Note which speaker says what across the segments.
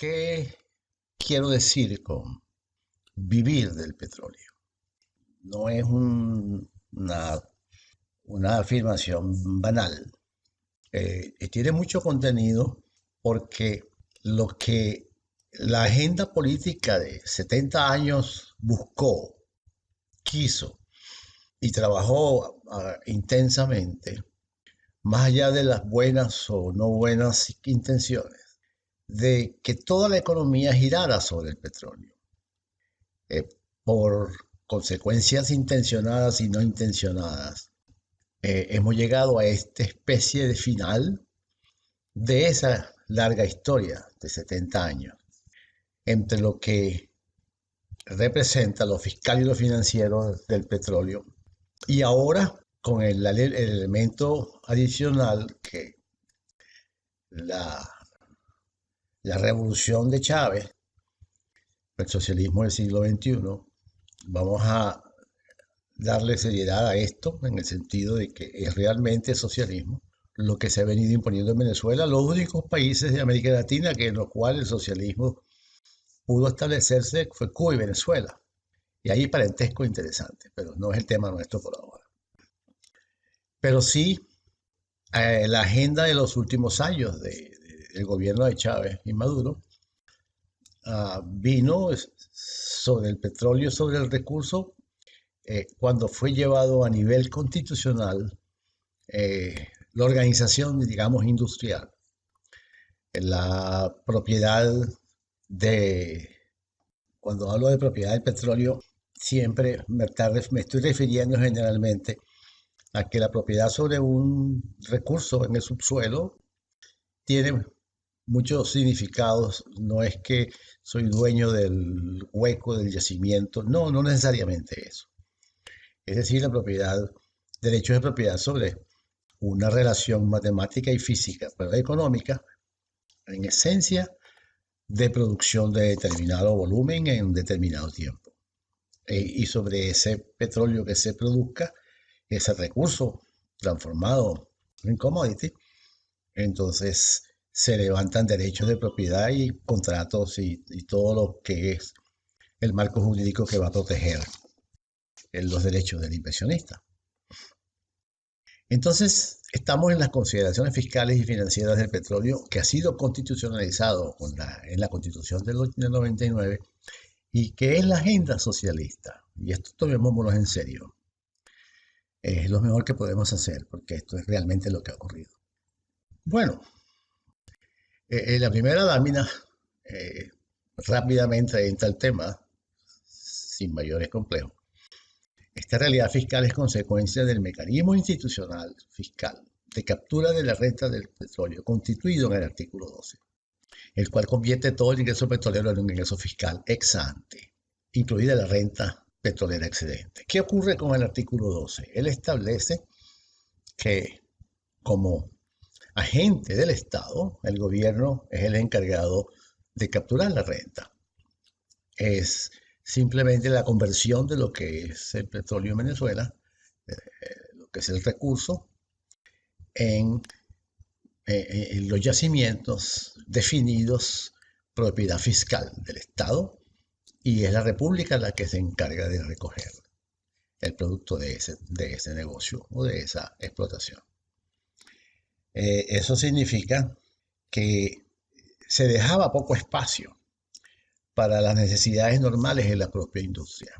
Speaker 1: ¿Qué quiero decir con vivir del petróleo? No es una afirmación banal. Tiene mucho contenido porque lo que la agenda política de 70 años buscó, quiso y trabajó intensamente, más allá de las buenas o no buenas intenciones, de que toda la economía girara sobre el petróleo, eh, por consecuencias intencionadas y no intencionadas. Hemos llegado a esta especie de final de esa larga historia de 70 años, entre lo que representa lo fiscal y lo financiero del petróleo, y ahora con el elemento adicional que la, la revolución de Chávez, el socialismo del siglo XXI, vamos a darle seriedad a esto en el sentido de que es realmente socialismo lo que se ha venido imponiendo en Venezuela, los únicos países de América Latina que en los cuales el socialismo pudo establecerse fue Cuba y Venezuela. Y hay parentesco interesante, pero no es el tema nuestro por ahora. Pero sí, la agenda de los últimos años del gobierno de Chávez y Maduro vino sobre el petróleo, sobre el recurso, cuando fue llevado a nivel constitucional la organización, digamos, industrial, la propiedad de, cuando hablo de propiedad del petróleo, siempre me estoy refiriendo generalmente a que la propiedad sobre un recurso en el subsuelo tiene muchos significados. No es que soy dueño del hueco, del yacimiento, no, no necesariamente eso. Es decir, la propiedad, derechos de propiedad sobre una relación matemática y física, pero económica, en esencia, de producción de determinado volumen en determinado tiempo. Y sobre ese petróleo que se produzca, ese recurso transformado en commodity, entonces se levantan derechos de propiedad y contratos y todo lo que es el marco jurídico que va a proteger los derechos del inversionista. Entonces, estamos en las consideraciones fiscales y financieras del petróleo, que ha sido constitucionalizado en la Constitución del 99 y que es la agenda socialista. Y esto tomémoslo en serio. Es lo mejor que podemos hacer, porque esto es realmente lo que ha ocurrido. Bueno, la primera lámina rápidamente entra el tema, sin mayores complejos. Esta realidad fiscal es consecuencia del mecanismo institucional fiscal de captura de la renta del petróleo constituido en el artículo 12, el cual convierte todo el ingreso petrolero en un ingreso fiscal ex ante, incluida la renta petrolera excedente. ¿Qué ocurre con el artículo 12? Él establece que como agente del Estado, el gobierno es el encargado de capturar la renta. Es simplemente la conversión de lo que es el petróleo en Venezuela, lo que es el recurso, en los yacimientos definidos propiedad fiscal del Estado, y es la República la que se encarga de recoger el producto de ese negocio o de esa explotación. Eso significa que se dejaba poco espacio para las necesidades normales de la propia industria.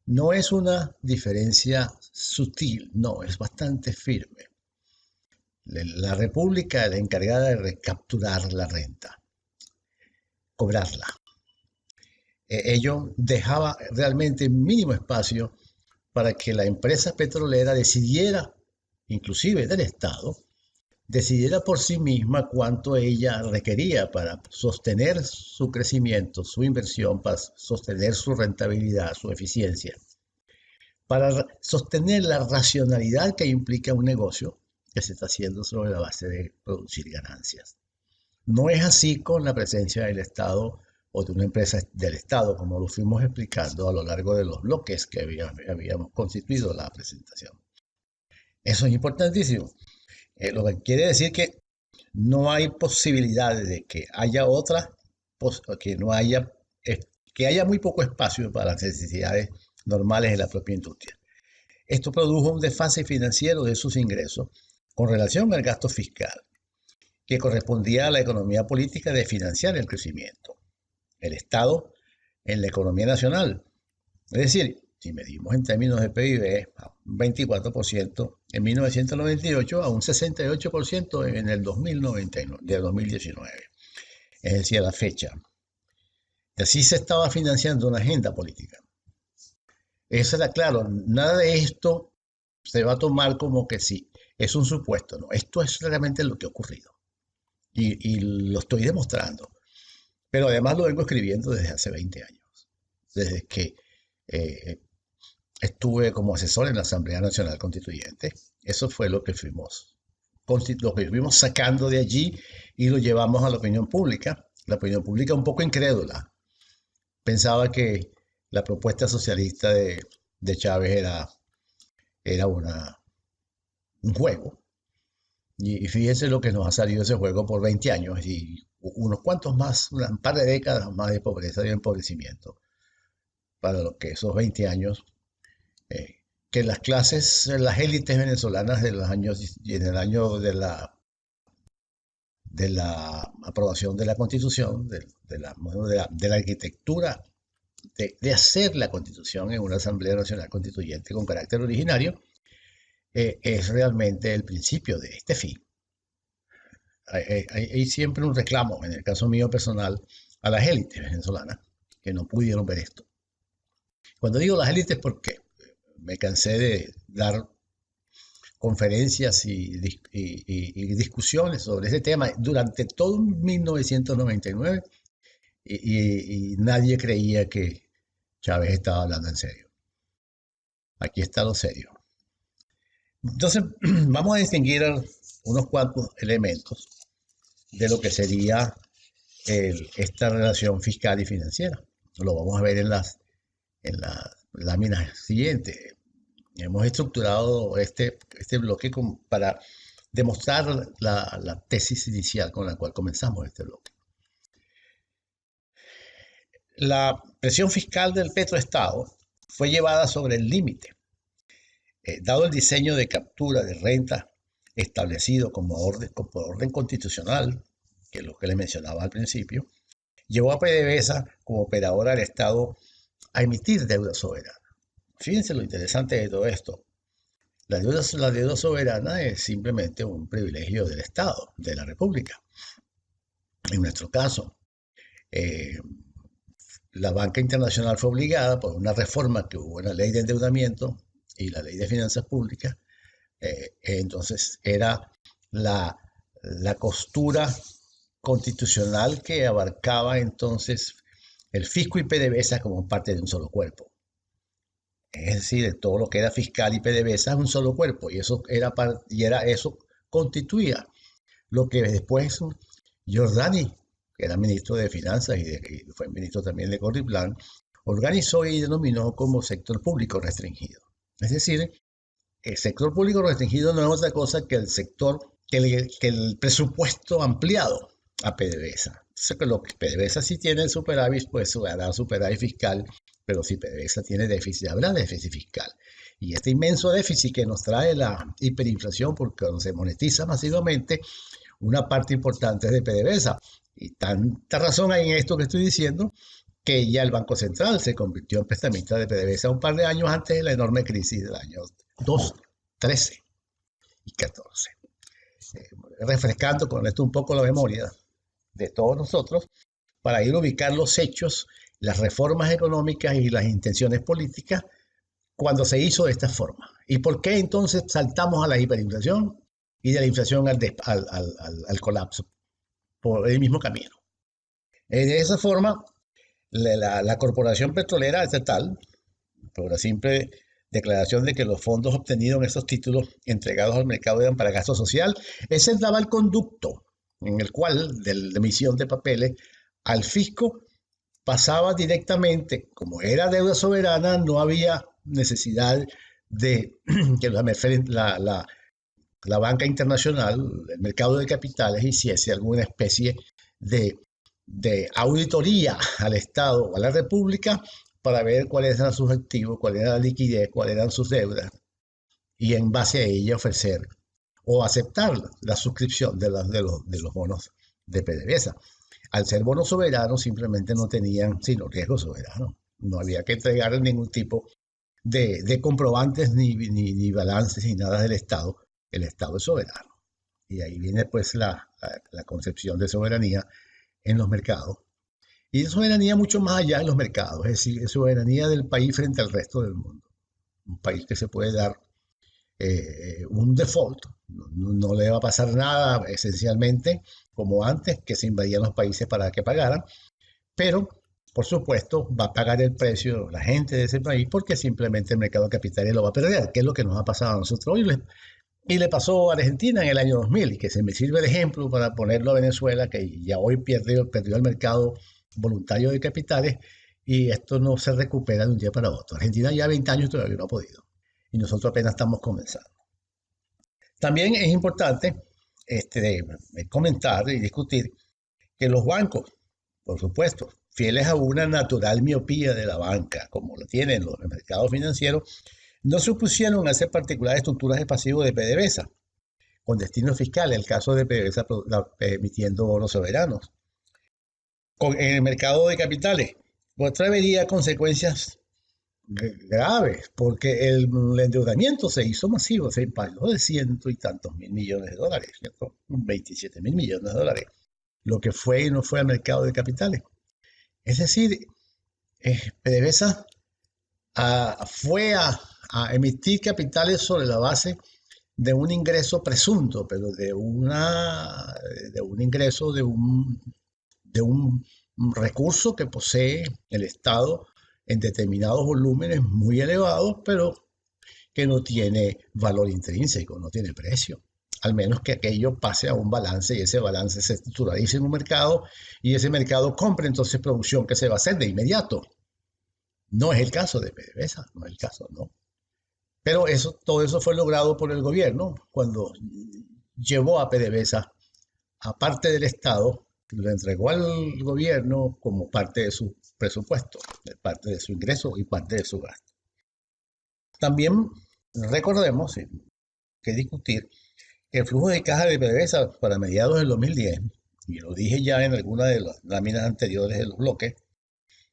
Speaker 1: No es una diferencia sutil, no, es bastante firme. La República es la encargada de recapturar la renta, cobrarla. Ello dejaba realmente mínimo espacio para que la empresa petrolera decidiera, inclusive del Estado, decidiera por sí misma cuánto ella requería para sostener su crecimiento, su inversión, para sostener su rentabilidad, su eficiencia, para sostener la racionalidad que implica un negocio que se está haciendo sobre la base de producir ganancias. No es así con la presencia del Estado o de una empresa del Estado, como lo fuimos explicando a lo largo de los bloques que habíamos constituido la presentación. Eso es importantísimo. Lo que quiere decir que no hay posibilidades de que haya otra, que no haya, que haya muy poco espacio para las necesidades normales de la propia industria. Esto produjo un desfase financiero de sus ingresos con relación al gasto fiscal, que correspondía a la economía política de financiar el crecimiento. El Estado en la economía nacional. Es decir, si medimos en términos de PIB, un 24% en 1998 a un 68% en el 2019, es decir, a la fecha. Y así se estaba financiando una agenda política. Eso era claro, nada de esto se va a tomar como que sí, es un supuesto, no, esto es realmente lo que ha ocurrido y lo estoy demostrando, pero además lo vengo escribiendo desde hace 20 años, desde que estuve como asesor en la Asamblea Nacional Constituyente. Eso fue lo que fuimos sacando de allí y lo llevamos a la opinión pública. La opinión pública un poco incrédula. Pensaba que la propuesta socialista de Chávez era un juego. Y fíjense lo que nos ha salido ese juego por 20 años y unos cuantos más, un par de décadas más de pobreza y empobrecimiento. Para lo que esos 20 años, que las élites venezolanas de los años, en el año de la aprobación de la Constitución, de la arquitectura, de hacer la Constitución en una Asamblea Nacional Constituyente con carácter originario, es realmente el principio de este fin. Hay siempre un reclamo, en el caso mío personal, a las élites venezolanas que no pudieron ver esto. Cuando digo las élites, ¿por qué? Me cansé de dar conferencias y discusiones sobre ese tema durante todo 1999 y nadie creía que Chávez estaba hablando en serio. Aquí está lo serio. Entonces, vamos a distinguir unos cuantos elementos de lo que sería esta relación fiscal y financiera. Lo vamos a ver en las láminas siguientes. Hemos estructurado este bloque para demostrar la tesis inicial con la cual comenzamos este bloque. La presión fiscal del petroestado fue llevada sobre el límite, dado el diseño de captura de renta establecido por orden constitucional, que es lo que le mencionaba al principio, llevó a PDVSA como operadora del Estado a emitir deuda soberana. Fíjense lo interesante de todo esto. La deuda soberana es simplemente un privilegio del Estado, de la República. En nuestro caso, la banca internacional fue obligada por una reforma que hubo en la ley de endeudamiento y la ley de finanzas públicas. Entonces era la costura constitucional que abarcaba entonces el fisco y PDVSA como parte de un solo cuerpo. Es decir, todo lo que era fiscal y PDVSA es un solo cuerpo y eso eso constituía lo que después Giordani, que era ministro de Finanzas y fue ministro también de Gordon Plan, organizó y denominó como sector público restringido. Es decir, el sector público restringido no es otra cosa que el presupuesto ampliado a PDVSA. Lo que PDVSA sí tiene superávit, pues habrá superávit fiscal, pero si PDVSA tiene déficit, habrá déficit fiscal. Y este inmenso déficit que nos trae la hiperinflación, porque se monetiza masivamente, una parte importante es de PDVSA. Y tanta razón hay en esto que estoy diciendo, que ya el Banco Central se convirtió en prestamista de PDVSA un par de años antes de la enorme crisis del año 2013 y 14. Refrescando con esto un poco la memoria de todos nosotros, para ir a ubicar los hechos, las reformas económicas y las intenciones políticas cuando se hizo de esta forma. ¿Y por qué entonces saltamos a la hiperinflación y de la inflación al colapso? Por el mismo camino. De esa forma, la Corporación Petrolera Estatal, por la simple declaración de que los fondos obtenidos en esos títulos entregados al mercado eran para gasto social, ese daba el conducto en el cual, de la emisión de papeles, al fisco pasaba directamente, como era deuda soberana, no había necesidad de que la banca internacional, el mercado de capitales, hiciese alguna especie de, de auditoría al Estado o a la República para ver cuáles eran sus activos, cuál era la liquidez, cuáles eran sus deudas, y en base a ella ofrecer o aceptar la suscripción de los bonos de PDVSA. Al ser bonos soberanos, simplemente no tenían sino riesgo soberano. No había que entregar ningún tipo de comprobantes ni balances ni nada del Estado. El Estado es soberano. Y ahí viene pues la concepción de soberanía en los mercados. Y de soberanía mucho más allá en los mercados, es decir, soberanía del país frente al resto del mundo. Un país que se puede dar un default, no le va a pasar nada esencialmente como antes, que se invadían los países para que pagaran, pero por supuesto va a pagar el precio la gente de ese país porque simplemente el mercado de capitales lo va a perder, que es lo que nos ha pasado a nosotros hoy. Y le pasó a Argentina en el año 2000, y que se me sirve de ejemplo para ponerlo a Venezuela, que ya hoy perdió el mercado voluntario de capitales, y esto no se recupera de un día para otro. Argentina ya 20 años todavía no ha podido, y nosotros apenas estamos comenzando. También es importante comentar y discutir que los bancos, por supuesto, fieles a una natural miopía de la banca, como lo tienen los mercados financieros, no se opusieron a hacer particulares estructuras de pasivos de PDVSA, con destino fiscal, el caso de PDVSA emitiendo bonos soberanos. En el mercado de capitales, pues traería consecuencias graves, porque el endeudamiento se hizo masivo, se pagó de ciento y tantos mil millones de dólares, ¿cierto? 27.000 millones de dólares, lo que fue y no fue al mercado de capitales. Es decir, PDVSA fue a emitir capitales sobre la base de un ingreso presunto, pero de un ingreso de un recurso que posee el Estado en determinados volúmenes muy elevados, pero que no tiene valor intrínseco, no tiene precio. Al menos que aquello pase a un balance y ese balance se estructuralice en un mercado y ese mercado compre entonces producción que se va a hacer de inmediato. No es el caso de PDVSA, no es el caso, no. Pero todo eso fue logrado por el gobierno cuando llevó a PDVSA a parte del Estado, lo entregó al gobierno como parte de su presupuesto, de parte de su ingreso y parte de su gasto. También recordemos que discutir que el flujo de caja de PDVSA para mediados del 2010, y lo dije ya en alguna de las láminas anteriores de los bloques,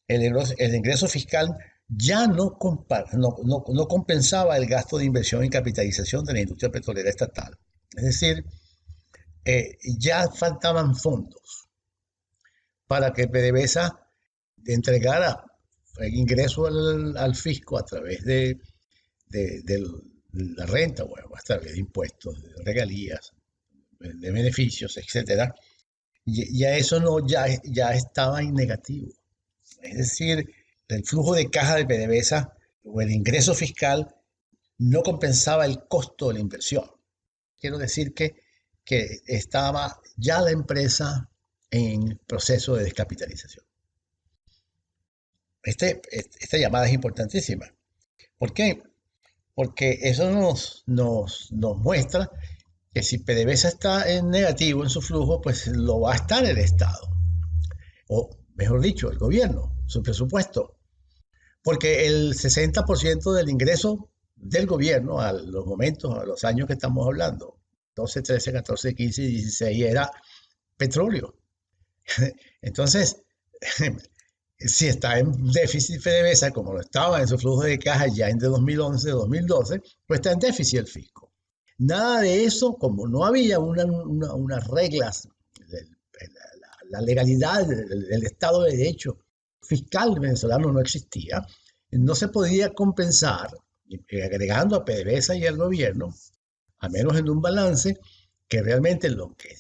Speaker 1: el ingreso fiscal ya no compensaba el gasto de inversión y capitalización de la industria petrolera estatal. Es decir, ya faltaban fondos para que PDVSA entregara el ingreso al fisco a través de la renta, bueno, a través de impuestos, de regalías, de beneficios, etcétera. Ya eso ya estaba en negativo. Es decir, el flujo de caja de PDVSA o el ingreso fiscal no compensaba el costo de la inversión. Quiero decir que estaba ya la empresa en proceso de descapitalización. Esta llamada es importantísima. ¿Por qué? Porque eso nos muestra que si PDVSA está en negativo en su flujo, pues lo va a estar el Estado, o mejor dicho, el gobierno, su presupuesto. Porque el 60% del ingreso del gobierno a los momentos, a los años que estamos hablando, 12, 13, 14, 15 y 16, era petróleo. Entonces, si está en déficit PDVSA, como lo estaba en su flujo de caja ya en 2011, 2012, pues está en déficit el fisco. Nada de eso, como no había unas reglas, la legalidad del Estado de Derecho fiscal venezolano no existía, no se podía compensar, agregando a PDVSA y al gobierno, a menos en un balance, que realmente lo que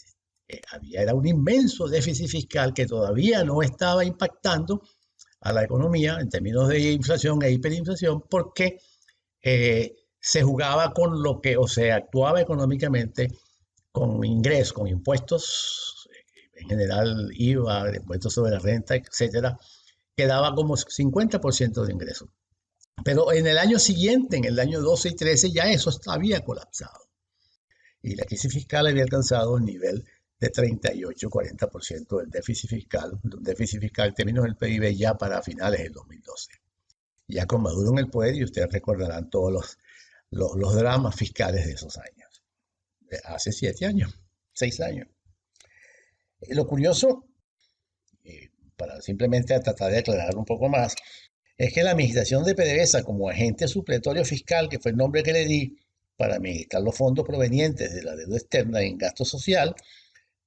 Speaker 1: había era un inmenso déficit fiscal que todavía no estaba impactando a la economía en términos de inflación e hiperinflación, porque se jugaba con lo que, o se actuaba económicamente con ingresos, con impuestos, en general IVA, impuestos sobre la renta, etcétera, que daba como 50% de ingresos. Pero en el año siguiente, en el año 12 y 13, ya eso había colapsado. y la crisis fiscal había alcanzado un nivel de 38-40% del déficit fiscal, un déficit fiscal en términos del PIB ya para finales del 2012. Ya con Maduro en el poder, y ustedes recordarán todos los dramas fiscales de esos años, de hace 7 años, 6 años. Lo curioso, para simplemente tratar de aclarar un poco más, es que la administración de PDVSA como agente supletorio fiscal, que fue el nombre que le di para administrar los fondos provenientes de la deuda externa en gasto social,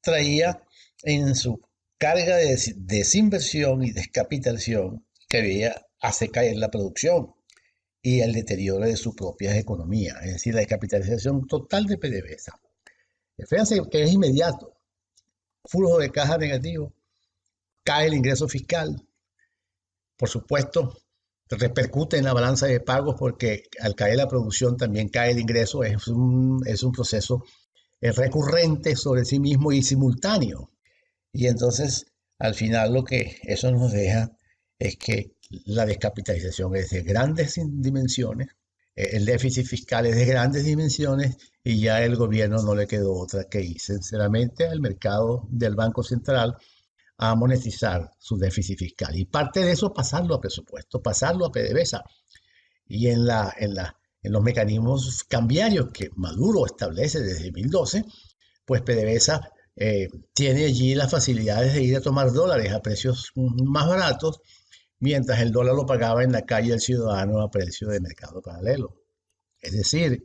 Speaker 1: traía en su carga de desinversión y descapitalización que hace caer la producción y el deterioro de su propia economía, es decir, la descapitalización total de PDVSA. Fíjense que es inmediato, flujo de caja negativo, cae el ingreso fiscal, por supuesto, repercute en la balanza de pagos porque al caer la producción también cae el ingreso, es un proceso recurrente sobre sí mismo y simultáneo. Y entonces, al final lo que eso nos deja es que la descapitalización es de grandes dimensiones, el déficit fiscal es de grandes dimensiones y ya el gobierno no le quedó otra que ir sinceramente al mercado del Banco Central a monetizar su déficit fiscal. Y parte de eso pasarlo a presupuesto, pasarlo a PDVSA. Y en los mecanismos cambiarios que Maduro establece desde 2012, pues PDVSA tiene allí las facilidades de ir a tomar dólares a precios más baratos, mientras el dólar lo pagaba en la calle el ciudadano a precio de mercado paralelo. Es decir,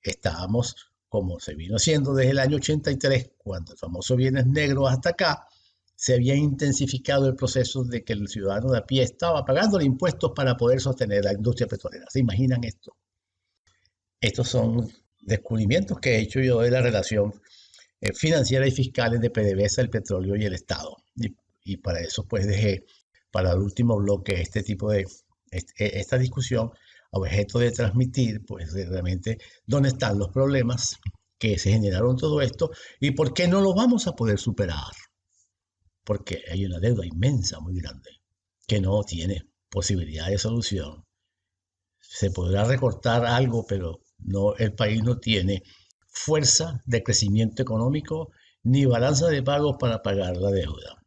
Speaker 1: estábamos, como se vino haciendo desde el año 83, cuando el famoso Viernes Negro hasta acá, se había intensificado el proceso de que el ciudadano de a pie estaba pagando impuestos para poder sostener la industria petrolera. ¿Se imaginan esto? Estos son descubrimientos que he hecho yo de la relación financiera y fiscal de PDVSA, el petróleo y el Estado. Y para eso pues dejé para el último bloque esta discusión a objeto de transmitir pues realmente dónde están los problemas que se generaron todo esto y por qué no lo vamos a poder superar. Porque hay una deuda inmensa, muy grande, que no tiene posibilidad de solución. Se podrá recortar algo, pero no, el país no tiene fuerza de crecimiento económico ni balanza de pagos para pagar la deuda.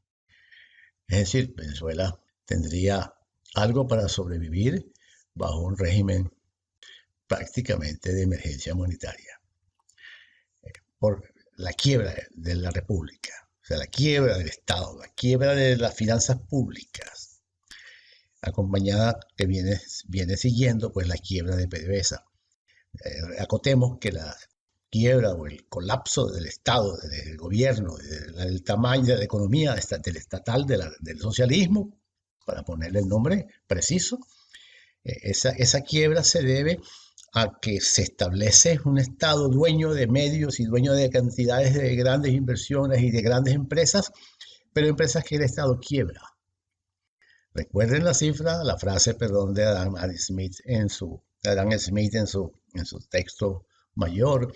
Speaker 1: Es decir, Venezuela tendría algo para sobrevivir bajo un régimen prácticamente de emergencia monetaria por la quiebra de la República, o sea, la quiebra del Estado, la quiebra de las finanzas públicas, acompañada que viene siguiendo pues la quiebra de PDVSA. Acotemos que la quiebra o el colapso del Estado, del gobierno, del tamaño de la economía del estatal, del socialismo, para ponerle el nombre preciso, esa quiebra se debe a que se establece un Estado dueño de medios y dueño de cantidades de grandes inversiones y de grandes empresas, pero empresas que el Estado quiebra. Recuerden la frase, perdón, de Adam Smith en su texto mayor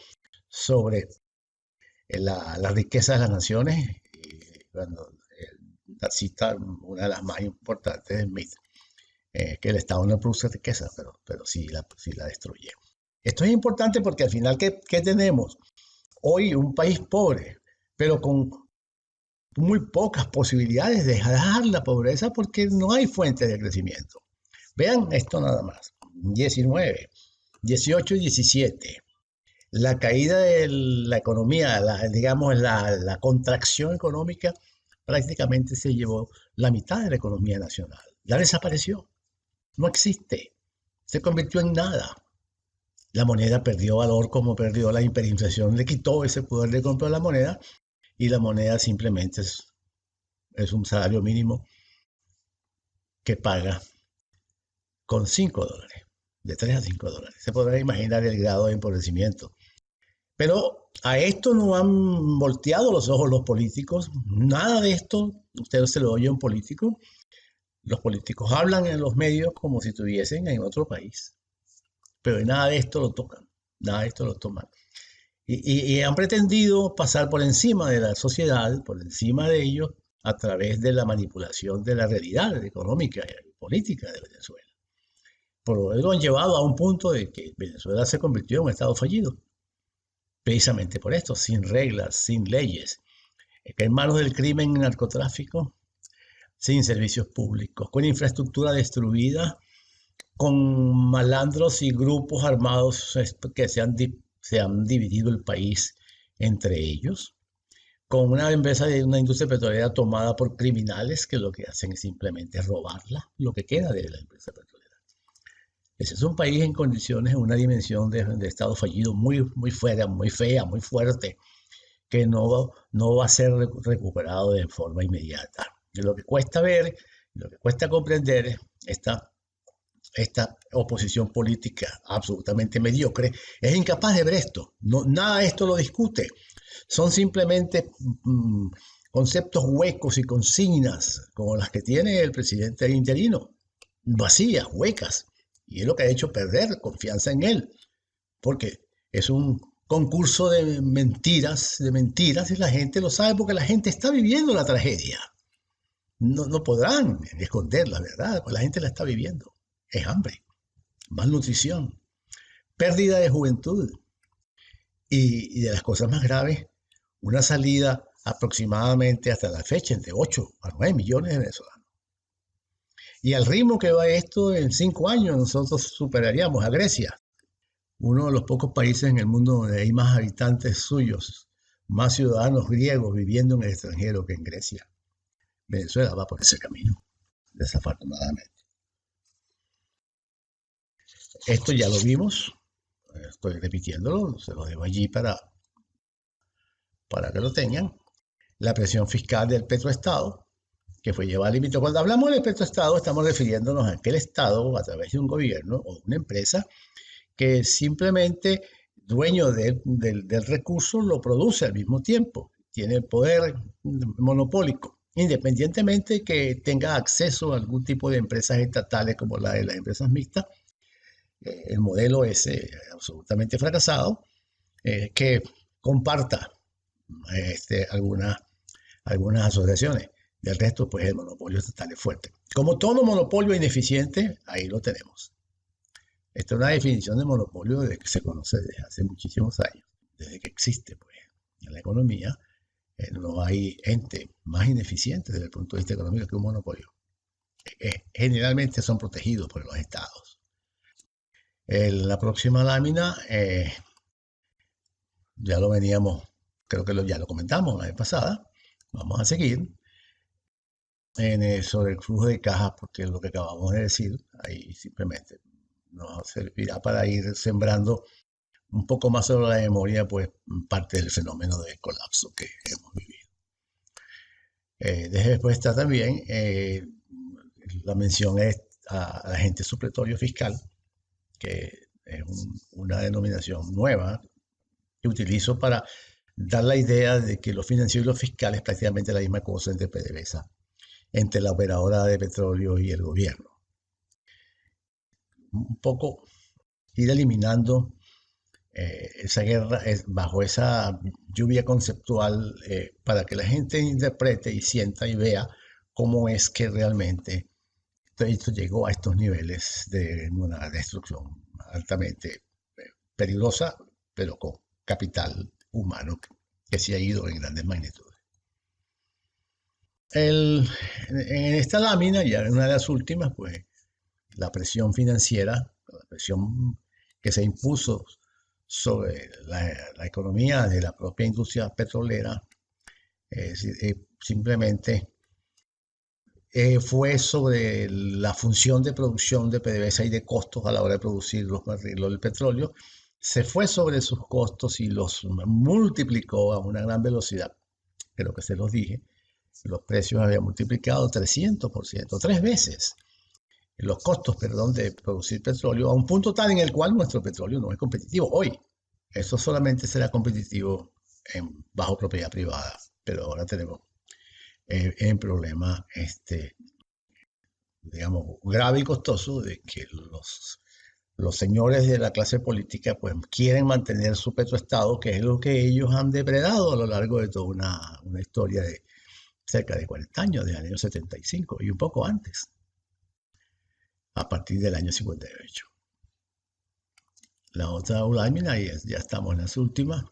Speaker 1: sobre la riqueza de las naciones, cuando cita una de las más importantes de Smith, que el Estado no produce riqueza, pero sí la destruye. Esto es importante porque al final, ¿qué tenemos? Hoy un país pobre, pero con muy pocas posibilidades de dejar la pobreza porque no hay fuentes de crecimiento. Vean esto nada más. 19, 18 y 17. La caída de la economía, la contracción económica, prácticamente se llevó la mitad de la economía nacional. Ya desapareció. No existe. Se convirtió en nada. La moneda perdió valor como perdió la hiperinflación, le quitó ese poder de compra a la moneda y la moneda simplemente es un salario mínimo que paga con $5, de 3 a $5. Se podrá imaginar el grado de empobrecimiento. Pero a esto no han volteado los ojos los políticos. Nada de esto, usted se lo oye a un político. Los políticos hablan en los medios como si estuviesen en otro país. Pero nada de esto lo tocan, nada de esto lo toman. Y han pretendido pasar por encima de la sociedad, por encima de ellos, a través de la manipulación de la realidad económica y política de Venezuela. Por lo han llevado a un punto de que Venezuela se convirtió en un estado fallido. precisamente por esto, sin reglas, sin leyes, que en manos del crimen y narcotráfico, sin servicios públicos, con infraestructura destruida, con malandros y grupos armados que se han dividido el país entre ellos, con una empresa de una industria petrolera tomada por criminales que lo que hacen es simplemente robarla, lo que queda de la empresa petrolera. Ese es un país en condiciones, en una dimensión de Estado fallido muy, muy fuera, muy fea, muy fuerte, que no va a ser recuperado de forma inmediata. Y lo que cuesta ver, lo que cuesta comprender esta oposición política absolutamente mediocre es incapaz de ver esto. No, nada de esto lo discute. Son simplemente conceptos huecos y consignas como las que tiene el presidente interino, vacías, huecas. Y es lo que ha hecho perder confianza en él, porque es un concurso de mentiras, y la gente lo sabe porque la gente está viviendo la tragedia. No podrán esconder la verdad, pues la gente la está viviendo. Es hambre, malnutrición, pérdida de juventud y de las cosas más graves, una salida aproximadamente hasta la fecha entre 8 a 9 millones de venezolanos. Y al ritmo que va esto, en 5 años nosotros superaríamos a Grecia, uno de los pocos países en el mundo donde hay más habitantes suyos, más ciudadanos griegos viviendo en el extranjero que en Grecia. Venezuela va por ese camino, desafortunadamente. Esto ya lo vimos, estoy repitiéndolo, se lo dejo allí para que lo tengan. La presión fiscal del petroestado, que fue llevada al límite. Cuando hablamos del petroestado, estamos refiriéndonos a aquel estado a través de un gobierno o una empresa que simplemente dueño del recurso lo produce al mismo tiempo, tiene poder monopólico, independientemente de que tenga acceso a algún tipo de empresas estatales como la de las empresas mixtas. El modelo es absolutamente fracasado, que comparta algunas asociaciones. Del resto, pues el monopolio estatal es fuerte. Como todo monopolio ineficiente, ahí lo tenemos. Esta es una definición de monopolio desde que se conoce desde hace muchísimos años, desde que existe pues, en la economía. No hay ente más ineficiente desde el punto de vista económico que un monopolio. Generalmente son protegidos por los estados. La próxima lámina, ya lo veníamos, creo que ya lo comentamos la vez pasada. Vamos a seguir sobre el flujo de caja, porque es lo que acabamos de decir. Ahí simplemente nos servirá para ir sembrando un poco más sobre la memoria, pues parte del fenómeno de colapso que hemos vivido. Después está también la mención a la agente supletorio fiscal, que es una denominación nueva que utilizo para dar la idea de que lo financiero y lo fiscal es prácticamente la misma cosa entre PDVSA, entre la operadora de petróleo y el gobierno. Un poco ir eliminando esa guerra bajo esa lluvia conceptual para que la gente interprete y sienta y vea cómo es que realmente esto llegó a estos niveles de una destrucción altamente peligrosa, pero con capital humano que se ha ido en grandes magnitudes. En esta lámina, ya en una de las últimas, pues la presión financiera, la presión que se impuso sobre la economía de la propia industria petrolera, simplemente fue sobre la función de producción de PDVSA y de costos a la hora de producir los barriles del petróleo. Se fue sobre sus costos y los multiplicó a una gran velocidad. Creo que se los dije. Los precios habían multiplicado 300%, 3 veces los costos, perdón, de producir petróleo, a un punto tal en el cual nuestro petróleo no es competitivo hoy. Eso solamente será competitivo bajo propiedad privada, pero ahora tenemos el problema, digamos, grave y costoso de que los señores de la clase política pues quieren mantener su petroestado, que es lo que ellos han depredado a lo largo de toda una historia de cerca de 40 años, del año 75 y un poco antes, a partir del año 58. La otra lámina, y ya estamos en las últimas,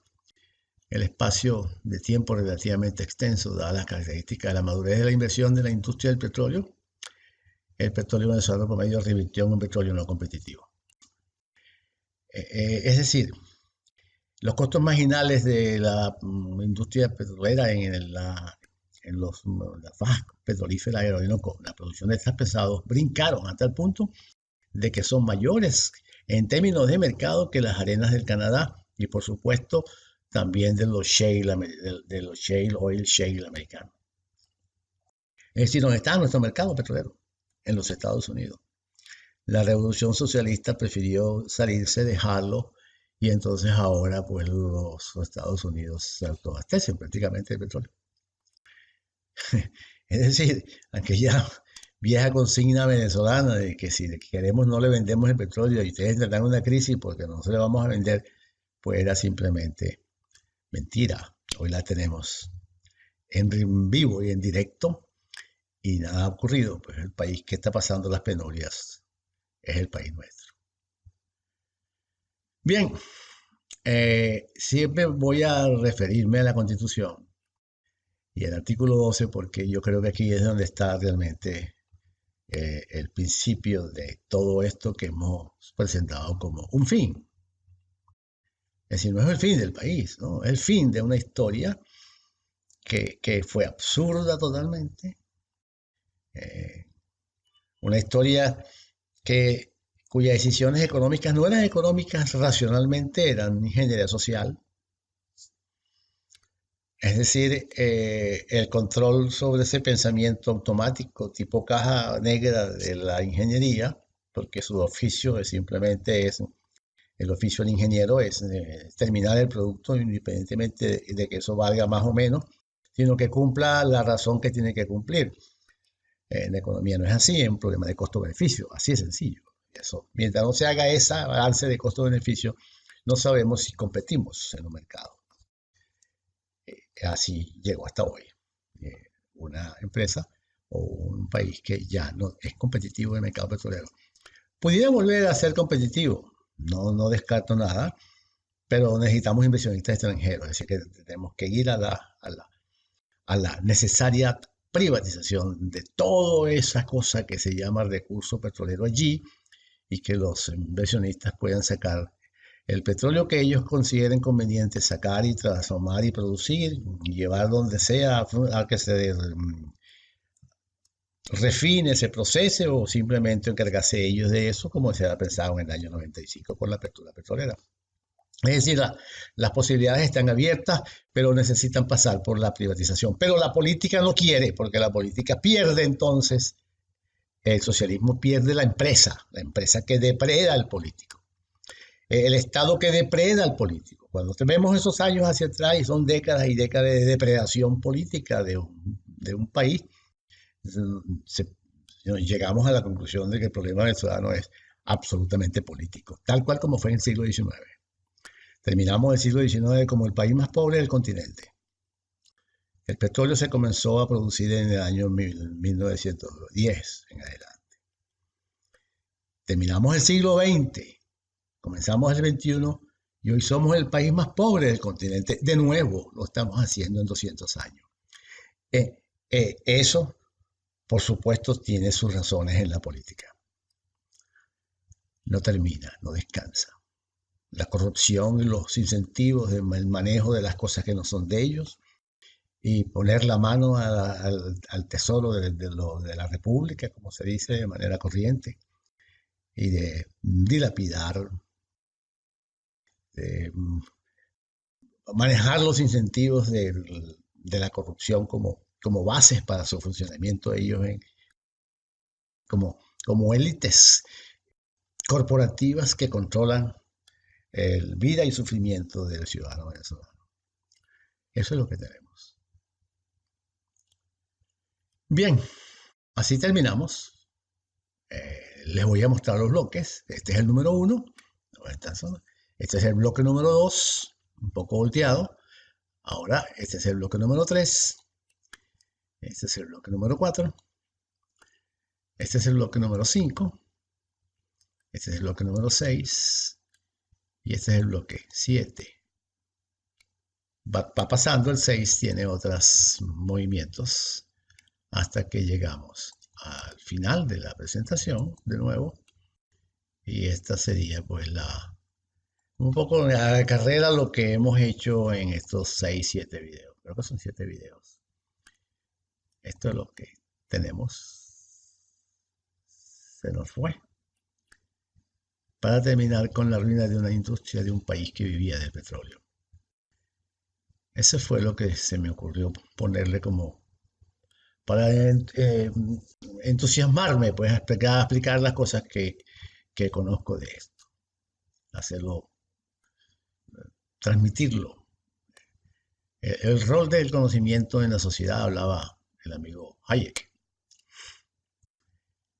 Speaker 1: el espacio de tiempo relativamente extenso, dadas las características de la madurez de la inversión de la industria del petróleo, el petróleo venezolano promedio revirtió en un petróleo no competitivo. Es decir, los costos marginales de la industria petrolera en las fajas petrolíferas de Orinoco, la producción de estas pesados, brincaron hasta el punto de que son mayores en términos de mercado que las arenas del Canadá y por supuesto también de los shale oil shale americanos. Es decir, ¿dónde está nuestro mercado petrolero? En los Estados Unidos. La revolución socialista prefirió salirse, dejarlo, y entonces ahora pues los Estados Unidos se autoabastecen prácticamente de petróleo. Es decir, aquella vieja consigna venezolana de que si queremos no le vendemos el petróleo y ustedes tendrán una crisis porque no se le vamos a vender, pues era simplemente mentira. Hoy la tenemos en vivo y en directo y nada ha ocurrido. Pues el país que está pasando las penurias es el país nuestro. Bien, siempre voy a referirme a la Constitución y al artículo 12 porque yo creo que aquí es donde está realmente el principio de todo esto que hemos presentado como un fin. Es decir, no es el fin del país, ¿no? Es el fin de una historia que fue absurda totalmente. Una historia cuyas decisiones económicas no eran económicas racionalmente, eran ingeniería social. Es decir, el control sobre ese pensamiento automático tipo caja negra de la ingeniería, porque su oficio el oficio del ingeniero es terminar el producto independientemente de que eso valga más o menos, sino que cumpla la razón que tiene que cumplir. En economía no es así, es un problema de costo-beneficio, así es sencillo. Eso, mientras no se haga esa balance de costo-beneficio, no sabemos si competimos en un mercado. Así llegó hasta hoy. Una empresa o un país que ya no es competitivo en el mercado petrolero. Pudiera volver a ser competitivo, no descarto nada, pero necesitamos inversionistas extranjeros, es decir, que tenemos que ir a la necesaria privatización de toda esa cosa que se llama recurso petrolero allí y que los inversionistas puedan sacar el petróleo que ellos consideren conveniente sacar y transformar y producir y llevar donde sea a que se refine, se procese o simplemente encargarse ellos de eso como se ha pensado en el año 95 con la apertura petrolera. Es decir, las posibilidades están abiertas, pero necesitan pasar por la privatización. Pero la política no quiere, porque la política pierde entonces, el socialismo pierde la empresa que depreda al político, el Estado que depreda al político. Cuando vemos esos años hacia atrás y son décadas y décadas de depredación política de un país, llegamos a la conclusión de que el problema venezolano es absolutamente político, tal cual como fue en el siglo XIX. Terminamos el siglo XIX como el país más pobre del continente. El petróleo se comenzó a producir en el año 1910 en adelante. Terminamos el siglo XX, comenzamos el XXI y hoy somos el país más pobre del continente. De nuevo, lo estamos haciendo en 200 años. Eso, por supuesto, tiene sus razones en la política. No termina, no descansa. La corrupción y los incentivos del manejo de las cosas que no son de ellos y poner la mano al tesoro de la República, como se dice de manera corriente, y de dilapidar, de manejar los incentivos de la corrupción como bases para su funcionamiento de ellos como élites corporativas que controlan el vida y sufrimiento del ciudadano venezolano. Eso es lo que tenemos. Bien, así terminamos. Les voy a mostrar los bloques. Este es el número 1. Este es el bloque número 2, un poco volteado. Ahora, este es el bloque número 3. Este es el bloque número 4. Este es el bloque número 5. Este es el bloque número 6. Y este es el bloque 7. va pasando el 6, tiene otros movimientos hasta que llegamos al final de la presentación de nuevo. Y esta sería pues un poco la carrera, lo que hemos hecho en estos 6, 7 videos. Creo que son 7 videos. Esto es lo que tenemos. Se nos fue. Para terminar con la ruina de una industria de un país que vivía del petróleo. Ese fue lo que se me ocurrió ponerle como para entusiasmarme, pues a explicar las cosas que conozco de esto. Hacerlo, transmitirlo. El rol del conocimiento en la sociedad, hablaba el amigo Hayek.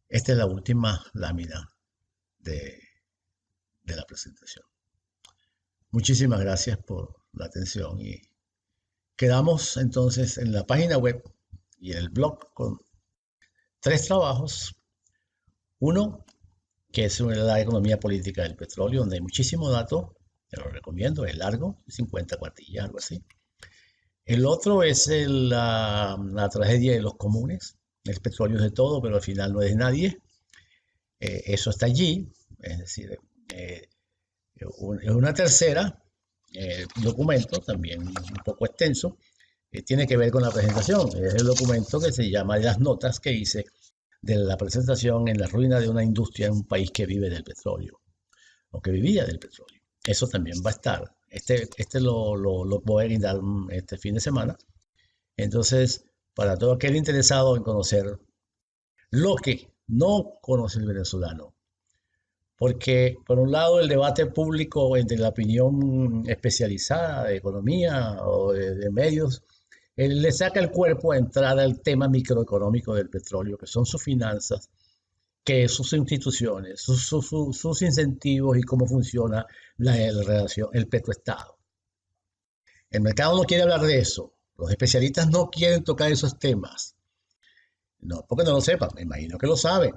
Speaker 1: Esta es la última lámina de la presentación. Muchísimas gracias por la atención y quedamos entonces en la página web y en el blog con 3 trabajos. Uno, que es la economía política del petróleo, donde hay muchísimo dato, te lo recomiendo, es largo, 50 cuartillas, algo así. El otro es la tragedia de los comunes. El petróleo es de todo, pero al final no es de nadie. Eso está allí, es decir, es una tercera documento, también un poco extenso, que tiene que ver con la presentación. Es el documento que se llama Las notas que hice de la presentación en la ruina de una industria en un país que vive del petróleo, o que vivía del petróleo. Eso también va a estar. Este lo voy a brindar este fin de semana. Entonces, para todo aquel interesado en conocer lo que no conoce el venezolano, porque por un lado el debate público entre la opinión especializada de economía o de medios, él le saca el cuerpo a entrar al tema microeconómico del petróleo, que son sus finanzas, que sus instituciones, sus incentivos y cómo funciona la relación, el petroestado. El mercado no quiere hablar de eso. Los especialistas no quieren tocar esos temas. No, porque no lo sepan, me imagino que lo saben,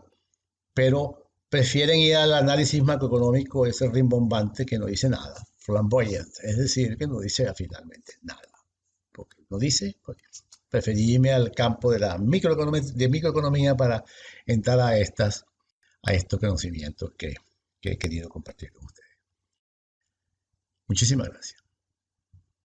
Speaker 1: pero prefieren ir al análisis macroeconómico, ese rimbombante que no dice nada, flamboyant, es decir, que no dice finalmente nada. Porque no dice, pues, preferí irme al campo de la microeconomía para entrar a estos conocimientos que he querido compartir con ustedes. Muchísimas gracias.